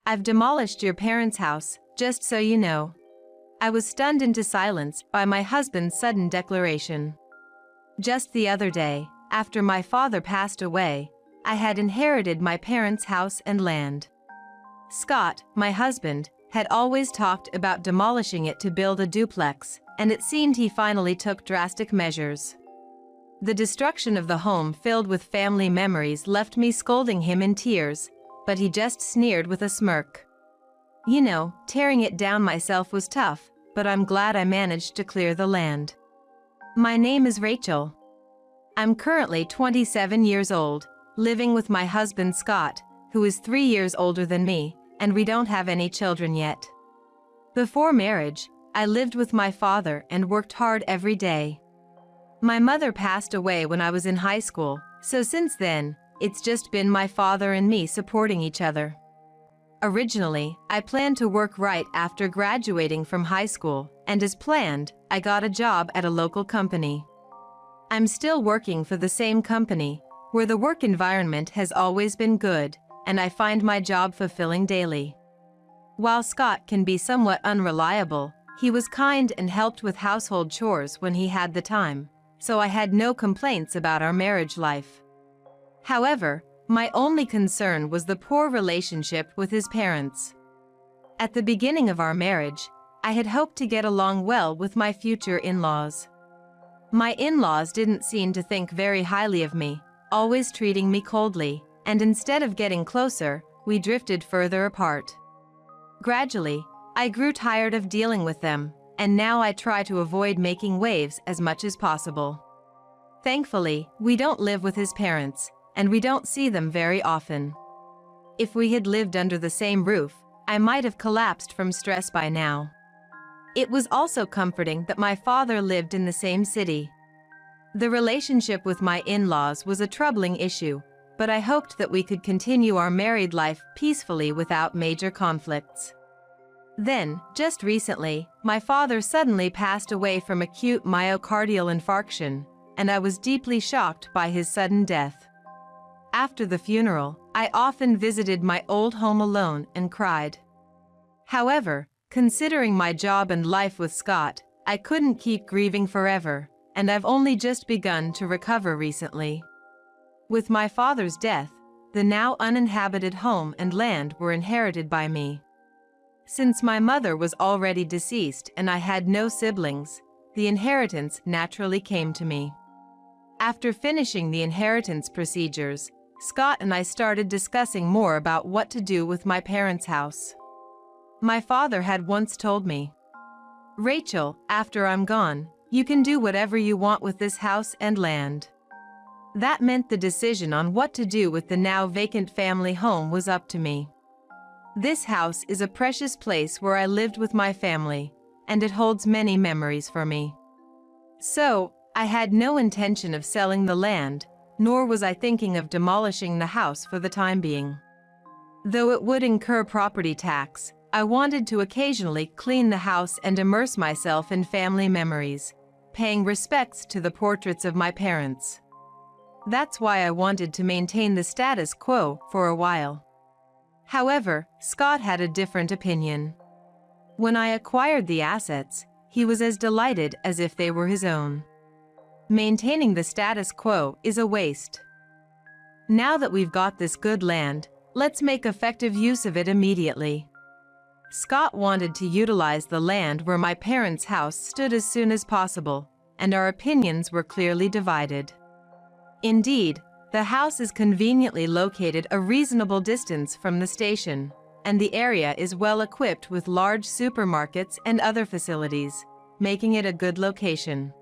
I've demolished your parents' house, just so you know." I was stunned into silence by my husband's sudden declaration. Just the other day, after my father passed away, I had inherited my parents' house and land. Scott, my husband, had always talked about demolishing it to build a duplex, and it seemed he finally took drastic measures. The destruction of the home filled with family memories left me scolding him in tears, but he just sneered with a smirk. "You know, tearing it down myself was tough, but I'm glad I managed to clear the land. My name is Rachel. I'm currently 27 years old, living with my husband Scott, who is 3 years older than me, and we don't have any children yet. Before marriage, I lived with my father and worked hard every day. My mother passed away when I was in high school, so since then, it's just been my father and me supporting each other. Originally, I planned to work right after graduating from high school, and as planned, I got a job at a local company. I'm still working for the same company, where the work environment has always been good, and I find my job fulfilling daily. While Scott can be somewhat unreliable, he was kind and helped with household chores when he had the time, so I had no complaints about our marriage life. However, my only concern was the poor relationship with his parents. At the beginning of our marriage, I had hoped to get along well with my future in-laws. My in-laws didn't seem to think very highly of me, always treating me coldly, and instead of getting closer, we drifted further apart. Gradually, I grew tired of dealing with them, and now I try to avoid making waves as much as possible. Thankfully, we don't live with his parents, and we don't see them very often. If we had lived under the same roof, I might have collapsed from stress by now. It was also comforting that my father lived in the same city. The relationship with my in-laws was a troubling issue, but I hoped that we could continue our married life peacefully without major conflicts. Then, just recently, my father suddenly passed away from acute myocardial infarction, and I was deeply shocked by his sudden death. After the funeral, I often visited my old home alone and cried. However, considering my job and life with Scott, I couldn't keep grieving forever, and I've only just begun to recover recently. With my father's death, the now uninhabited home and land were inherited by me. Since my mother was already deceased and I had no siblings, the inheritance naturally came to me. After finishing the inheritance procedures, Scott and I started discussing more about what to do with my parents' house. My father had once told me, "Rachel, after I'm gone, you can do whatever you want with this house and land." That meant the decision on what to do with the now vacant family home was up to me. This house is a precious place where I lived with my family, and it holds many memories for me. So, I had no intention of selling the land, nor was I thinking of demolishing the house for the time being. Though it would incur property tax, I wanted to occasionally clean the house and immerse myself in family memories, paying respects to the portraits of my parents. That's why I wanted to maintain the status quo for a while. However, Scott had a different opinion. When I acquired the assets, he was as delighted as if they were his own. Maintaining the status quo is a waste. Now that we've got this good land, let's make effective use of it immediately. Scott wanted to utilize the land where my parents' house stood as soon as possible, and our opinions were clearly divided. Indeed, the house is conveniently located a reasonable distance from the station, and the area is well equipped with large supermarkets and other facilities, making it a good location.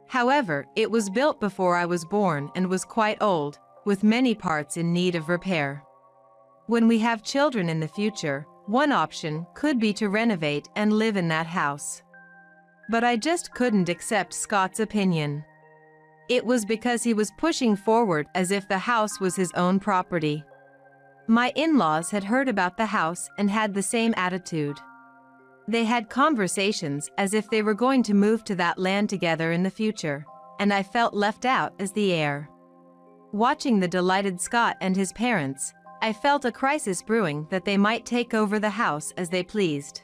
However, it was built before I was born and was quite old, with many parts in need of repair. When we have children in the future, one option could be to renovate and live in that house. But I just couldn't accept Scott's opinion. It was because he was pushing forward as if the house was his own property. My in-laws had heard about the house and had the same attitude. They had conversations as if they were going to move to that land together in the future, and I felt left out as the heir. Watching the delighted Scott and his parents, I felt a crisis brewing that they might take over the house as they pleased.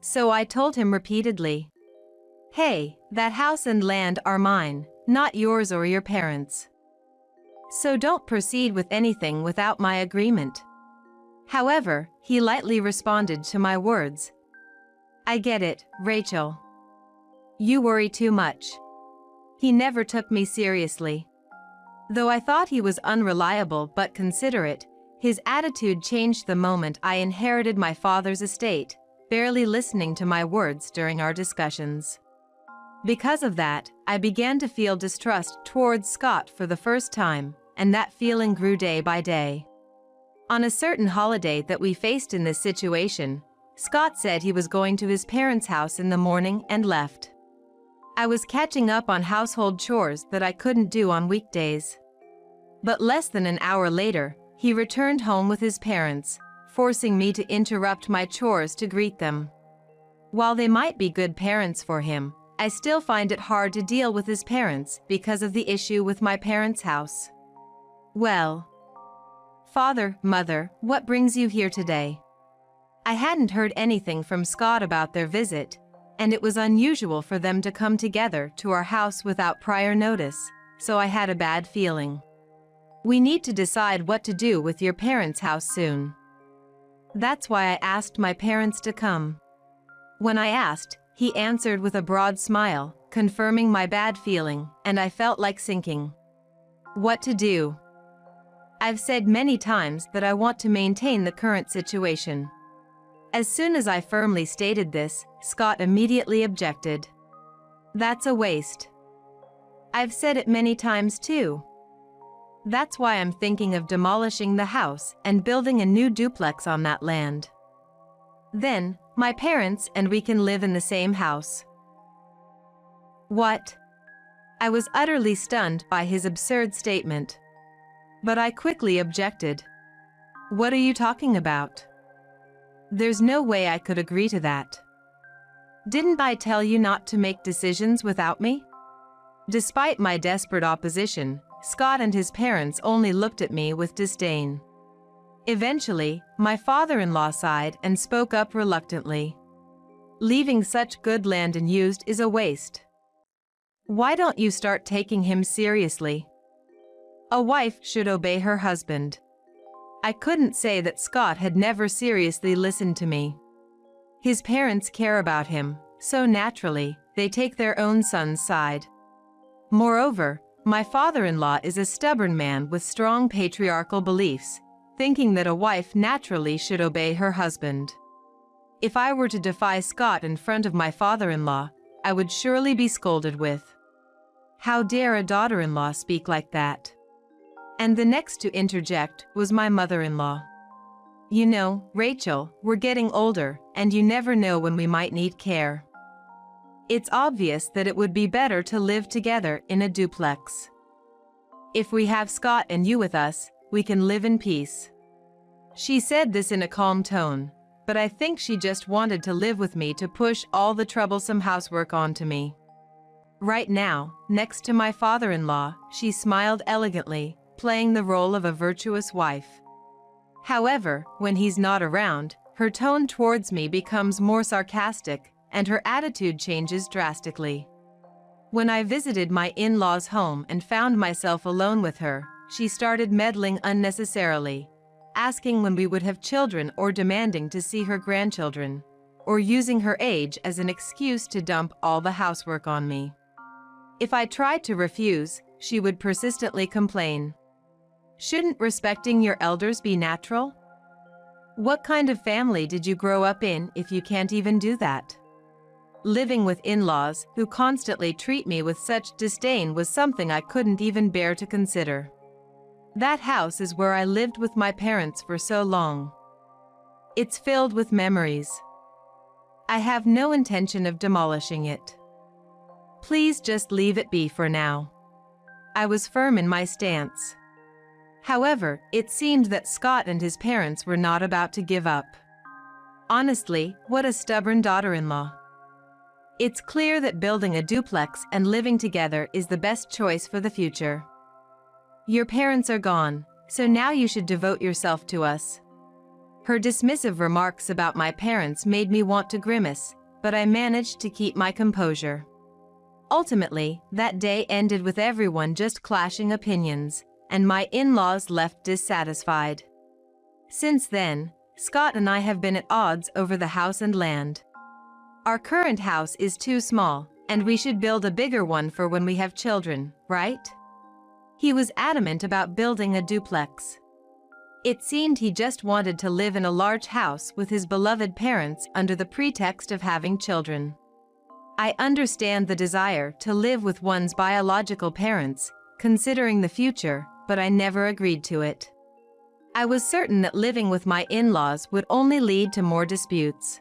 So I told him repeatedly, "Hey, that house and land are mine, not yours or your parents'. So don't proceed with anything without my agreement." However, he lightly responded to my words, "I get it, Rachel. You worry too much." He never took me seriously. Though I thought he was unreliable but considerate, his attitude changed the moment I inherited my father's estate, barely listening to my words during our discussions. Because of that, I began to feel distrust towards Scott for the first time, and that feeling grew day by day. On a certain holiday that we faced in this situation, Scott said he was going to his parents' house in the morning and left. I was catching up on household chores that I couldn't do on weekdays. But less than an hour later, he returned home with his parents, forcing me to interrupt my chores to greet them. While they might be good parents for him, I still find it hard to deal with his parents because of the issue with my parents' house. "Well, Father, Mother, what brings you here today?" I hadn't heard anything from Scott about their visit, and it was unusual for them to come together to our house without prior notice, so I had a bad feeling. "We need to decide what to do with your parents' house soon. That's why I asked my parents to come." When I asked, he answered with a broad smile, confirming my bad feeling, and I felt like sinking. What to do? I've said many times that I want to maintain the current situation. As soon as I firmly stated this, Scott immediately objected. "That's a waste. I've said it many times too. That's why I'm thinking of demolishing the house and building a new duplex on that land. Then, my parents and we can live in the same house." What? I was utterly stunned by his absurd statement. But I quickly objected. "What are you talking about? There's no way I could agree to that. Didn't I tell you not to make decisions without me?" Despite my desperate opposition, Scott and his parents only looked at me with disdain. Eventually, my father-in-law sighed and spoke up reluctantly. "Leaving such good land unused is a waste. Why don't you start taking him seriously? A wife should obey her husband." I couldn't say that Scott had never seriously listened to me. His parents care about him, so naturally, they take their own son's side. Moreover, my father-in-law is a stubborn man with strong patriarchal beliefs, thinking that a wife naturally should obey her husband. If I were to defy Scott in front of my father-in-law, I would surely be scolded with, "How dare a daughter-in-law speak like that?" And the next to interject was my mother-in-law. "You know, Rachel, we're getting older, and you never know when we might need care. It's obvious that it would be better to live together in a duplex. If we have Scott and you with us, we can live in peace." She said this in a calm tone, but I think she just wanted to live with me to push all the troublesome housework onto me. Right now, next to my father-in-law, she smiled elegantly, playing the role of a virtuous wife. However, when he's not around, her tone towards me becomes more sarcastic, and her attitude changes drastically. When I visited my in-laws' home and found myself alone with her, she started meddling unnecessarily, asking when we would have children or demanding to see her grandchildren, or using her age as an excuse to dump all the housework on me. If I tried to refuse, she would persistently complain. "Shouldn't respecting your elders be natural? What kind of family did you grow up in if you can't even do that?" Living with in-laws who constantly treat me with such disdain was something I couldn't even bear to consider. That house is where I lived with my parents for so long. It's filled with memories. I have no intention of demolishing it. Please just leave it be for now. I was firm in my stance. However, it seemed that Scott and his parents were not about to give up. Honestly, what a stubborn daughter-in-law. It's clear that building a duplex and living together is the best choice for the future. "Your parents are gone," so now you should devote yourself to us." Her dismissive remarks about my parents made me want to grimace, but I managed to keep my composure. Ultimately, that day ended with everyone just clashing opinions, and my in-laws left dissatisfied. Since then, Scott and I have been at odds over the house and land. Our current house is too small, and we should build a bigger one for when we have children, right? He was adamant about building a duplex. It seemed he just wanted to live in a large house with his beloved parents under the pretext of having children. I understand the desire to live with one's biological parents, considering the future, but I never agreed to it. I was certain that living with my in-laws would only lead to more disputes.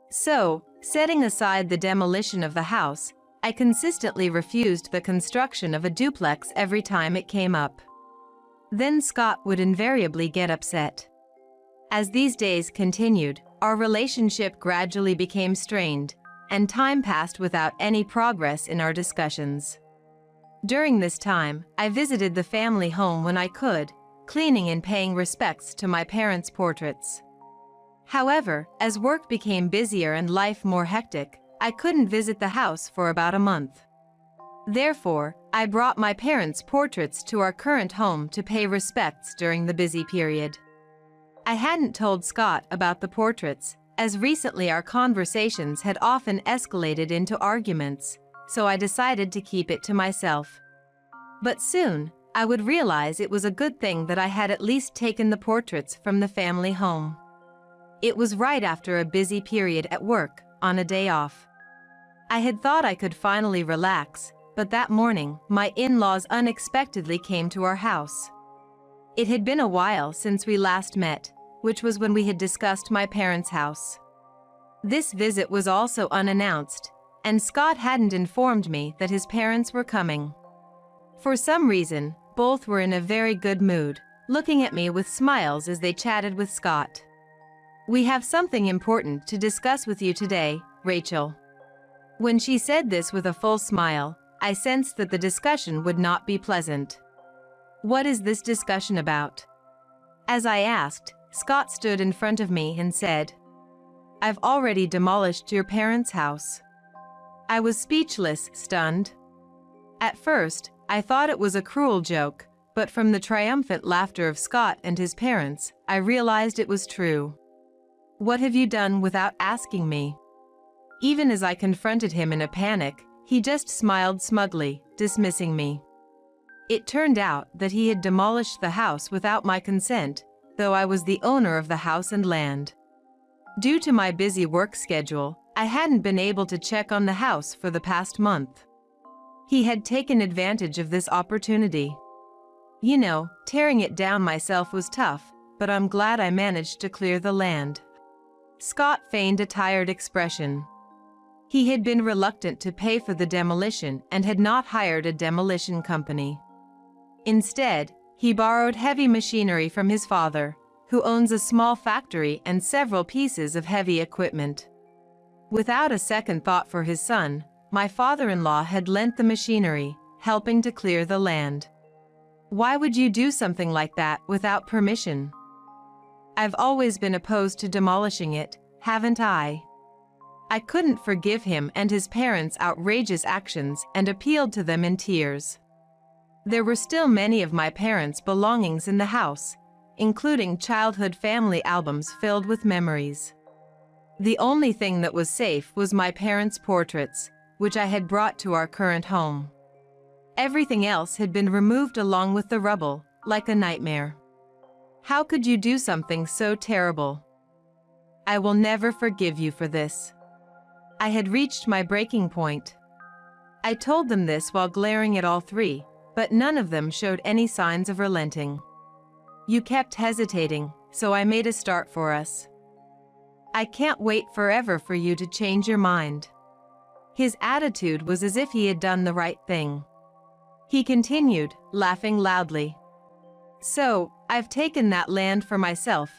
So, setting aside the demolition of the house, I consistently refused the construction of a duplex every time it came up. Then Scott would invariably get upset. As these days continued, our relationship gradually became strained, and time passed without any progress in our discussions. During this time, I visited the family home when I could, cleaning and paying respects to my parents' portraits. However, as work became busier and life more hectic, I couldn't visit the house for about a month. Therefore, I brought my parents' portraits to our current home to pay respects during the busy period. I hadn't told Scott about the portraits, as recently our conversations had often escalated into arguments, so I decided to keep it to myself. But soon, I would realize it was a good thing that I had at least taken the portraits from the family home. It was right after a busy period at work, on a day off. I had thought I could finally relax, but that morning, my in-laws unexpectedly came to our house. It had been a while since we last met, which was when we had discussed my parents' house. This visit was also unannounced, and Scott hadn't informed me that his parents were coming. For some reason, both were in a very good mood, looking at me with smiles as they chatted with Scott. "We have something important to discuss with you today, Rachel." When she said this with a full smile, I sensed that the discussion would not be pleasant. "What is this discussion about?" As I asked, Scott stood in front of me and said, "I've already demolished your parents' house." I was speechless, stunned. At first, I thought it was a cruel joke, but from the triumphant laughter of Scott and his parents, I realized it was true. "What have you done without asking me?" Even as I confronted him in a panic, he just smiled smugly, dismissing me. It turned out that he had demolished the house without my consent, though I was the owner of the house and land. Due to my busy work schedule, I hadn't been able to check on the house for the past month. He had taken advantage of this opportunity. You know, tearing it down myself was tough, but I'm glad I managed to clear the land. Scott feigned a tired expression. He had been reluctant to pay for the demolition and had not hired a demolition company. Instead, he borrowed heavy machinery from his father, who owns a small factory and several pieces of heavy equipment. Without a second thought for his son, my father-in-law had lent the machinery, helping to clear the land. Why would you do something like that without permission? I've always been opposed to demolishing it, haven't I? I couldn't forgive him and his parents' outrageous actions and appealed to them in tears. There were still many of my parents' belongings in the house, including childhood family albums filled with memories. The only thing that was safe was my parents' portraits, which I had brought to our current home. Everything else had been removed along with the rubble, like a nightmare. How could you do something so terrible? I will never forgive you for this. I had reached my breaking point. I told them this while glaring at all three, but none of them showed any signs of relenting. You kept hesitating, so I made a start for us. I can't wait forever for you to change your mind. His attitude was as if he had done the right thing. He continued, laughing loudly. So, I've taken that land for myself.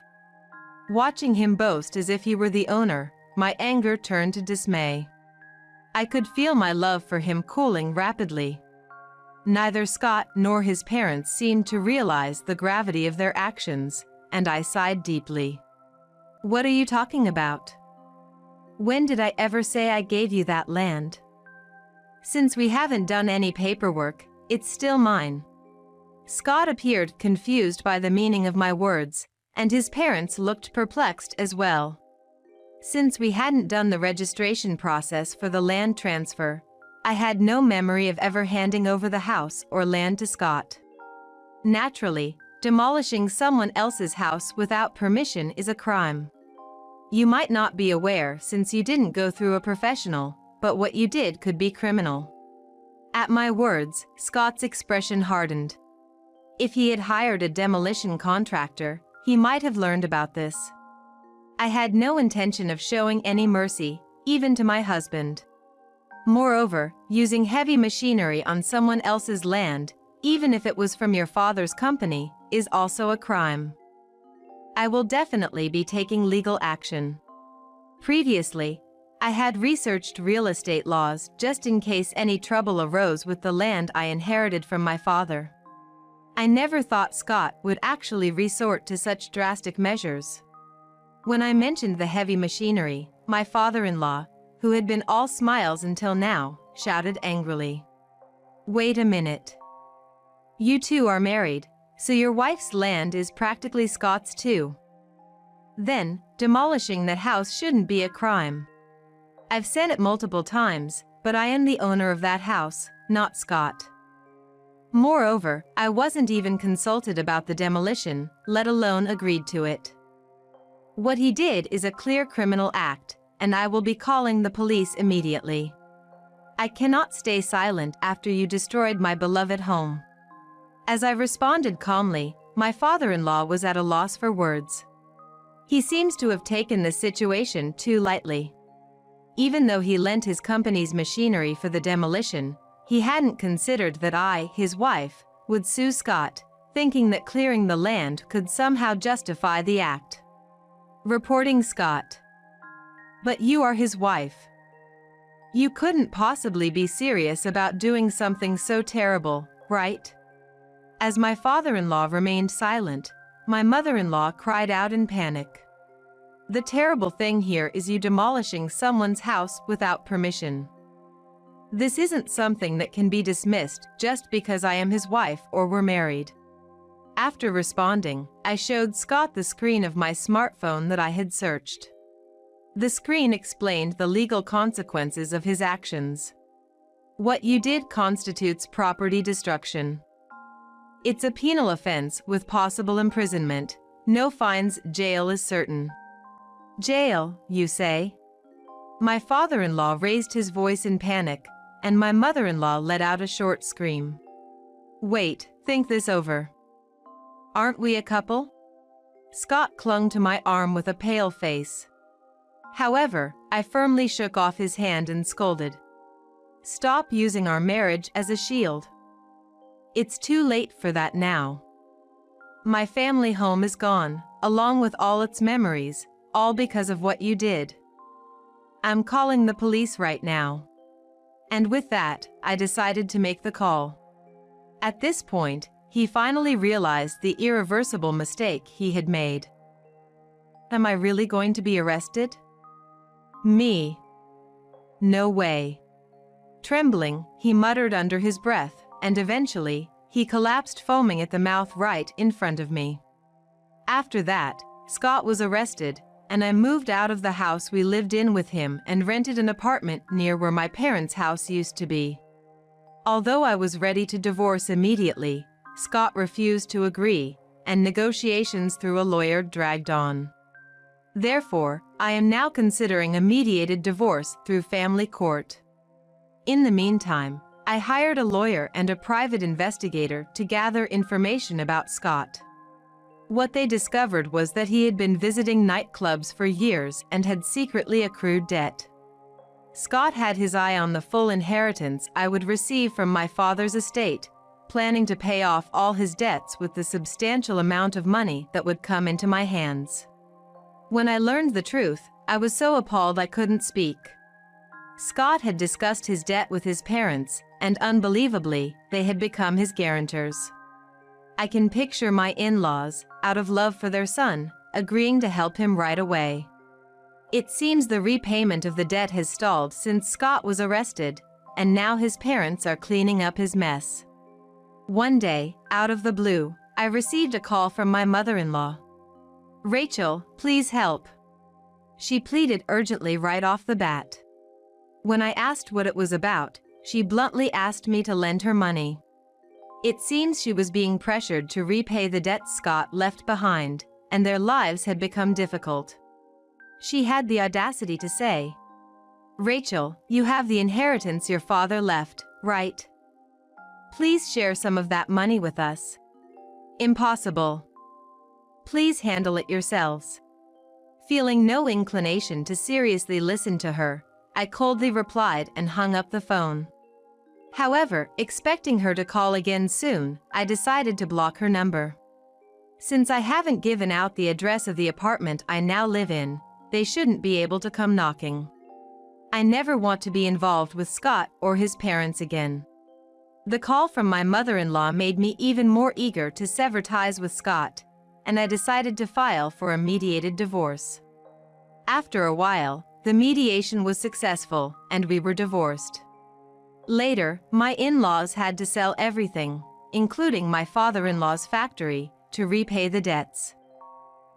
Watching him boast as if he were the owner, my anger turned to dismay. I could feel my love for him cooling rapidly. Neither Scott nor his parents seemed to realize the gravity of their actions, and I sighed deeply. "What are you talking about? When did I ever say I gave you that land? Since we haven't done any paperwork, it's still mine." Scott appeared confused by the meaning of my words, and his parents looked perplexed as well. Since we hadn't done the registration process for the land transfer, I had no memory of ever handing over the house or land to Scott. Naturally, demolishing someone else's house without permission is a crime. You might not be aware since you didn't go through a professional, but what you did could be criminal. At my words, Scott's expression hardened. If he had hired a demolition contractor, he might have learned about this. I had no intention of showing any mercy, even to my husband. Moreover, using heavy machinery on someone else's land, even if it was from your father's company, is also a crime. I will definitely be taking legal action. Previously, I had researched real estate laws just in case any trouble arose with the land I inherited from my father. I never thought Scott would actually resort to such drastic measures. When I mentioned the heavy machinery, my father-in-law, who had been all smiles until now, shouted angrily. "Wait a minute. You two are married, so your wife's land is practically Scott's too. Then, demolishing that house shouldn't be a crime. I've said it multiple times, but I am the owner of that house, not Scott. Moreover, I wasn't even consulted about the demolition, let alone agreed to it. What he did is a clear criminal act, and I will be calling the police immediately. I cannot stay silent after you destroyed my beloved home." As I responded calmly, my father-in-law was at a loss for words. He seems to have taken this situation too lightly. Even though he lent his company's machinery for the demolition, he hadn't considered that I, his wife, would sue Scott, thinking that clearing the land could somehow justify the act. Reporting Scott. "But you are his wife. You couldn't possibly be serious about doing something so terrible, right?" As my father-in-law remained silent, my mother-in-law cried out in panic. "The terrible thing here is you demolishing someone's house without permission. This isn't something that can be dismissed just because I am his wife or we're married." After responding, I showed Scott the screen of my smartphone that I had searched. The screen explained the legal consequences of his actions. "What you did constitutes property destruction. It's a penal offense with possible imprisonment. No fines, jail is certain." "Jail, you say?" My father-in-law raised his voice in panic, and my mother-in-law let out a short scream. "Wait, think this over. Aren't we a couple?" Scott clung to my arm with a pale face. However, I firmly shook off his hand and scolded. "Stop using our marriage as a shield. It's too late for that now. My family home is gone, along with all its memories, all because of what you did. I'm calling the police right now." And with that, I decided to make the call. At this point, he finally realized the irreversible mistake he had made. "Am I really going to be arrested?" "Me? No way." Trembling, he muttered under his breath, and eventually, he collapsed foaming at the mouth right in front of me. After that, Scott was arrested, and I moved out of the house we lived in with him and rented an apartment near where my parents' house used to be. Although I was ready to divorce immediately, Scott refused to agree, and negotiations through a lawyer dragged on. Therefore, I am now considering a mediated divorce through family court. In the meantime, I hired a lawyer and a private investigator to gather information about Scott. What they discovered was that he had been visiting nightclubs for years and had secretly accrued debt. Scott had his eye on the full inheritance I would receive from my father's estate, planning to pay off all his debts with the substantial amount of money that would come into my hands. When I learned the truth, I was so appalled I couldn't speak. Scott had discussed his debt with his parents, and unbelievably, they had become his guarantors. I can picture my in-laws, out of love for their son, agreeing to help him right away. It seems the repayment of the debt has stalled since Scott was arrested, and now his parents are cleaning up his mess. One day, out of the blue, I received a call from my mother-in-law. "Rachel, please help." She pleaded urgently right off the bat. When I asked what it was about, she bluntly asked me to lend her money. It seems she was being pressured to repay the debt Scott left behind, and their lives had become difficult. She had the audacity to say, "Rachel, you have the inheritance your father left, right? Please share some of that money with us." Impossible. Please handle it yourselves. Feeling no inclination to seriously listen to her, I coldly replied and hung up the phone. However, expecting her to call again soon, I decided to block her number. Since I haven't given out the address of the apartment I now live in, they shouldn't be able to come knocking. I never want to be involved with Scott or his parents again. The call from my mother-in-law made me even more eager to sever ties with Scott, and I decided to file for a mediated divorce. After a while, the mediation was successful, and we were divorced. Later, my in-laws had to sell everything, including my father-in-law's factory, to repay the debts.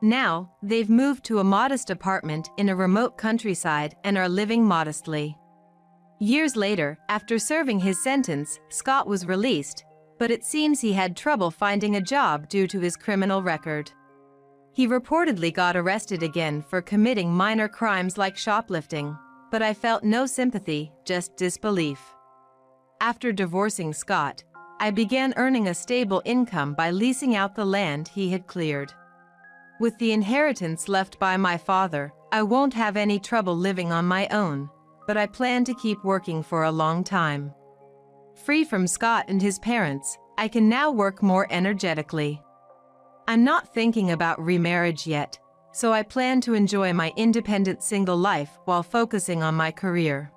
Now, they've moved to a modest apartment in a remote countryside and are living modestly. Years later, after serving his sentence, Scott was released, but it seems he had trouble finding a job due to his criminal record. He reportedly got arrested again for committing minor crimes like shoplifting, but I felt no sympathy, just disbelief. After divorcing Scott, I began earning a stable income by leasing out the land he had cleared. With the inheritance left by my father, I won't have any trouble living on my own, but I plan to keep working for a long time. Free from Scott and his parents, I can now work more energetically. I'm not thinking about remarriage yet, so I plan to enjoy my independent single life while focusing on my career.